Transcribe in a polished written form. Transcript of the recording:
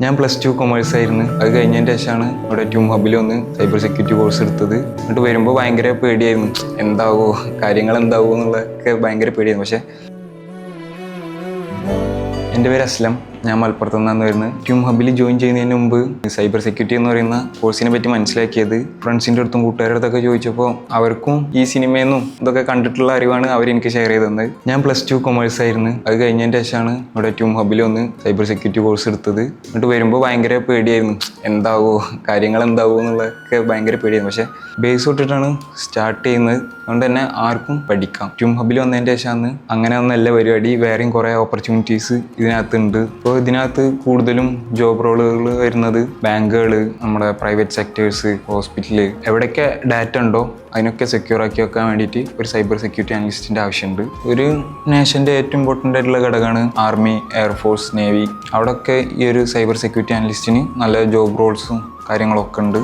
ഞാൻ +2 കൊമേഴ്സ് ആയിരുന്നു. അത് കഴിഞ്ഞതിന് ശേഷമാണ് ഇവിടെ ട്യൂം ഹബിൽ ഒന്ന് സൈബർ സെക്യൂരിറ്റി കോഴ്സ് എടുത്തത്. എന്നിട്ട് വരുമ്പോൾ ഭയങ്കര പേടിയായിരുന്നു, എന്താവോ കാര്യങ്ങൾ എന്താവോ എന്നുള്ളതൊക്കെ ഭയങ്കര പേടിയായിരുന്നു. പക്ഷേ എൻ്റെ പേര് അസ്ലം, ഞാൻ മലപ്പുറത്ത് നിന്നാണ് വരുന്നത്. ട്യൂം ഹബിൽ ജോയിൻ ചെയ്യുന്നതിന് മുമ്പ് സൈബർ സെക്യൂരിറ്റി എന്ന് പറയുന്ന കോഴ്സിനെ പറ്റി മനസ്സിലാക്കിയത് ഫ്രണ്ട്സിൻ്റെ അടുത്തും കൂട്ടുകാരുടെ അടുത്തൊക്കെ ചോദിച്ചപ്പോൾ അവർക്കും ഈ സിനിമയെന്നും ഇതൊക്കെ കണ്ടിട്ടുള്ള അറിവാണ് അവരെനിക്ക് ഷെയർ ചെയ്ത് തന്നത്. ഞാൻ +2 കൊമേഴ്സ് ആയിരുന്നു. അത് കഴിഞ്ഞതിന് ശേഷമാണ് ഇവിടെ ട്യൂം ഹബിൽ ഒന്ന് സൈബർ സെക്യൂരിറ്റി കോഴ്സ് എടുത്തത്. എന്നിട്ട് വരുമ്പോൾ ഭയങ്കര പേടിയായിരുന്നു, എന്താവോ കാര്യങ്ങൾ എന്താവോ എന്നുള്ളതൊക്കെ ഭയങ്കര പേടിയായിരുന്നു. പക്ഷേ ബേസ് തൊട്ടിട്ടാണ് സ്റ്റാർട്ട് ചെയ്യുന്നത്, അതുകൊണ്ട് തന്നെ ആർക്കും പഠിക്കാം. ട്യൂം ഹബിൽ വന്നതിന് ശേഷമാണ് അങ്ങനെ ഒന്നല്ല പരിപാടി, വേറെയും കുറേ ഓപ്പർച്യൂണിറ്റീസ് ഇതിനകത്തുണ്ട്. ഇപ്പോൾ ഇതിനകത്ത് കൂടുതലും ജോബ് റോളുകൾ വരുന്നത് ബാങ്കുകൾ, നമ്മുടെ പ്രൈവറ്റ് സെക്ടേഴ്സ്, ഹോസ്പിറ്റല്, എവിടെയൊക്കെ ഡാറ്റ ഉണ്ടോ അതിനൊക്കെ സെക്യൂർ ആക്കി വെക്കാൻ വേണ്ടിയിട്ട് ഒരു സൈബർ സെക്യൂരിറ്റി അനലിസ്റ്റിൻ്റെ ആവശ്യമുണ്ട്. ഒരു നേഷൻ്റെ ഏറ്റവും ഇമ്പോർട്ടൻ്റ് ആയിട്ടുള്ള ഘടകമാണ് ആർമി, എയർഫോഴ്സ്, നേവി. അവിടെയൊക്കെ ഈ ഒരു സൈബർ സെക്യൂരിറ്റി അനലിസ്റ്റിന് നല്ല ജോബ് റോൾസും കാര്യങ്ങളൊക്കെ ഉണ്ട്.